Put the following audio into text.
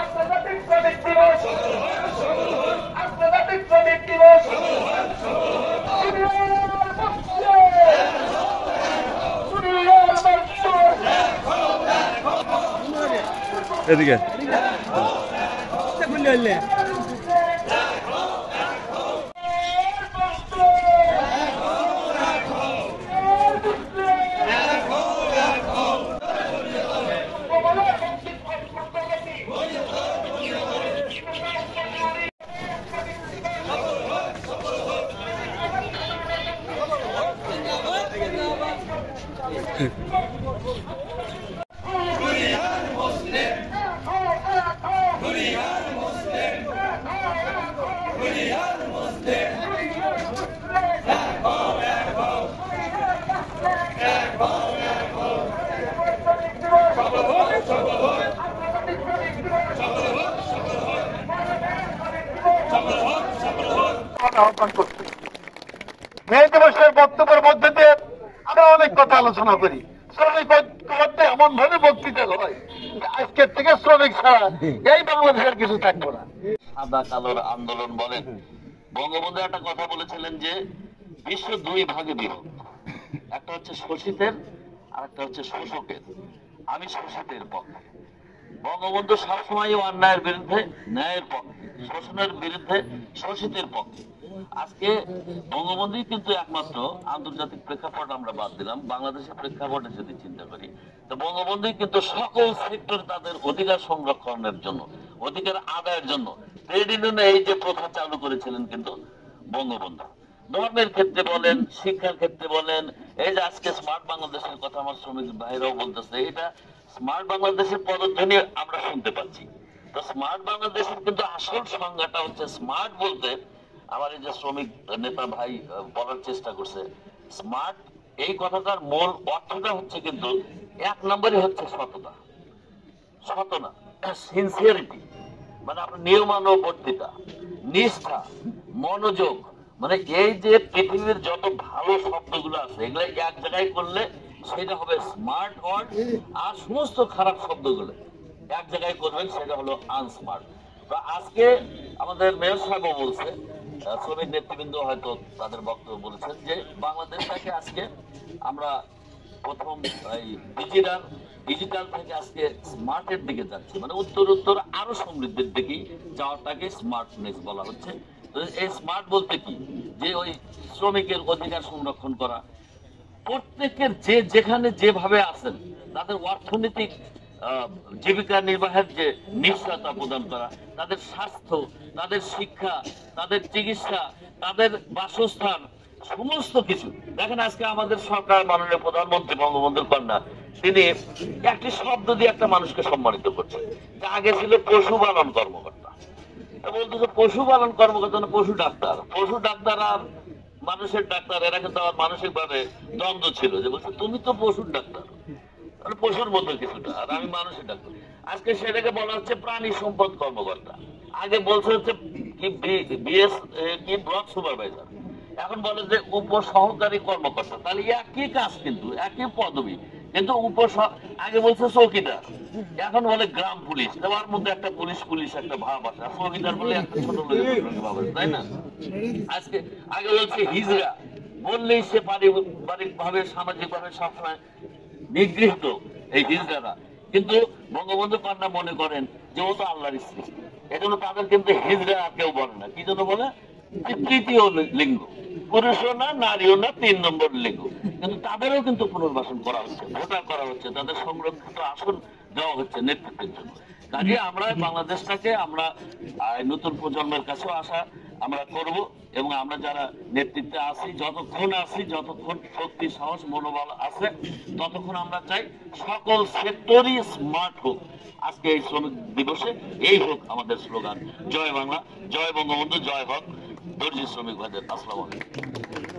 আন্তর্জাতিক শ্রমিক দিবস, আন্তর্জাতিক শ্রমিক দিবস, এদিকে আহ্বান করছি। মে দিবসের বক্তব্যের মধ্যে দিয়ে আমরা অনেক কথা আলোচনা করি। শ্রমিক ঐক্যবদ্ধে এমন ভাবে বক্তৃতা হয় আজকের থেকে শ্রমিক ছাড়া এই বাংলাদেশের কিছু থাকবো না। সাদা কালোর আন্দোলন বলেন, বঙ্গবন্ধু একটা কথা বলেছিলেন যে বিশ্ব দুই ভাগে বিভক্ত, একটা হচ্ছে শোষিতের আর একটা হচ্ছে শোষকের। আমি শোষিতের পক্ষে। বঙ্গবন্ধু সবসময় অন্যায়ের বিরুদ্ধে ন্যায়ের পক্ষে, শোষণের বিরুদ্ধে শোষিতের পক্ষে। আজকে বঙ্গবন্ধুই কিন্তু একমাত্র আন্তর্জাতিক প্রেক্ষাপট আমরা বাদ দিলাম, বাংলাদেশের প্রেক্ষাপটে যদি চিন্তা করি তো বঙ্গবন্ধুই কিন্তু সকল সেক্টর তাদের অধিকার সংরক্ষণের জন্য, অধিকার আদায়ের জন্য ট্রেড ইউনিয়নে এই যে প্রথা চালু করেছিলেন কিন্তু বঙ্গবন্ধু। ধর্মের ক্ষেত্রে বলেন, শিক্ষার ক্ষেত্রে বলেন, এই যে আজকে স্মার্ট বাংলাদেশের কথা আমার শ্রমিক ভাইরাও বলতেছে, এটা স্মার্ট বাংলাদেশের পদধ্বনি আমরা শুনতে পাচ্ছি। তো স্মার্ট বাংলাদেশের কিন্তু আসল সংজ্ঞাটা হচ্ছে, স্মার্ট বলতে আমার এই যে শ্রমিক নেতা ভাই বলার চেষ্টা করছে, স্মার্ট এই কথাটার মূল অর্থটা হচ্ছে কিন্তু এক নম্বরে হচ্ছে সততা, সততা, সিনসিয়ারিটি, মানে আপনার নিয়মানুবর্তিতা, নিষ্ঠা, মনোযোগ, মানে এই যে পৃথিবীর যত ভালো শব্দগুলো আছে এগুলো এক জায়গায় করলে সেটা হবে স্মার্ট ওয়ার্ড, আর সমস্ত খারাপ শব্দগুলো এক জায়গায় করবেন সেটা হলো আনস্মার্ট। তো আজকে আমাদের মেয়র সাহেবও বলছে, শ্রমিক নেতৃবৃন্দ হয়তো তাদের বক্তব্য বলেছেন যে বাংলাদেশটাকে আজকে আমরা প্রথম এই ডিজিটাল থেকে আজকে স্মার্টের দিকে যাচ্ছি, মানে উত্তর আরো সমৃদ্ধির দিকেই যাওয়াটাকে স্মার্টনেস বলা হচ্ছে। তো এই স্মার্ট বলতে কি, যে ওই শ্রমিকের অধিকার সংরক্ষণ করা, প্রত্যেকের যে যেখানে যেভাবে আছেন তাদের অর্থনৈতিক জীবিকা নির্বাহের যে নিশ্চয়তা প্রদান করা, তাদের স্বাস্থ্য, তাদের শিক্ষা, তাদের চিকিৎসা, তাদের বাসস্থান, সমস্ত কিছু। দেখেন আজকে আমাদের সরকার, মাননীয় প্রধানমন্ত্রী বঙ্গবন্ধুর কন্যা, তিনি একটি শব্দ দিয়ে একটা মানুষকে সম্মানিত করছেন, যে আগে ছিল পশুপালন কর্মকর্তা। বলতেছে পশুপালন কর্মকর্তা না পশু ডাক্তার। পশু ডাক্তার আর মানুষের ডাক্তার, এরা কিন্তু আমার মানসিক ভাবে দ্বন্দ্ব ছিল, যে বলছে তুমি তো পশুর ডাক্তার, পশুর মতো কিছুটা, আর আমি মানুষের ডাক্তার। আজকে সেটাকে বলা হচ্ছে প্রাণী সম্পদ কর্মকর্তা। আগে বলছে হচ্ছে কি বিএস কি ব্লক সুপারভাইজার, এখন বলে যে উপসহকারী কর্মকর্তা। তাহলে একই কাজ কিন্তু একই পদবি, কিন্তু আগে বলছে চৌকিদার, এখন বলে গ্রাম পুলিশ। তার মধ্যে একটা পুলিশ একটা ভাব আছে, চৌকিদার বলে একটা ছোট ভাব আছে, তাই না? আজকে আগে বলছে হিজড়া, বললেই সে পারিবারিক ভাবে সামাজিক ভাবে সবসময় নিগৃহীত এই হিজড়ারা। কিন্তু বঙ্গবন্ধু কন্যা মনে করেন যে ও তো আল্লাহর স্ত্রী, এজন্য তাদের কিন্তু হিজড়া কেউ বলে না। কি জন্য বলে? তৃতীয় লিঙ্গ, পুরুষও না নারীও না, ৩ নম্বর লিঙ্গ। কিন্তু তাদেরও কিন্তু পুনর্বাসন করা হচ্ছে, ভোটার করা হচ্ছে, তাদের সংরক্ষিত আসন দেওয়া হচ্ছে নেতৃত্বের জন্য। কাজে আমরা বাংলাদেশটাকে আমরা নতুন প্রজন্মের কাছেও আশা আমরা করব, এবং আমরা যারা নেতৃত্বে আছি, যতক্ষণ শক্তি, সাহস, মনোবল আছে, ততক্ষণ আমরা চাই সকল সেক্টরই স্মার্ট হোক। আজকে এই শ্রমিক দিবসে এই হোক আমাদের স্লোগান, জয় বাংলা, জয় বঙ্গবন্ধু, জয় হোক দর্জি শ্রমিক ভাইদের। আসসালামু আলাইকুম।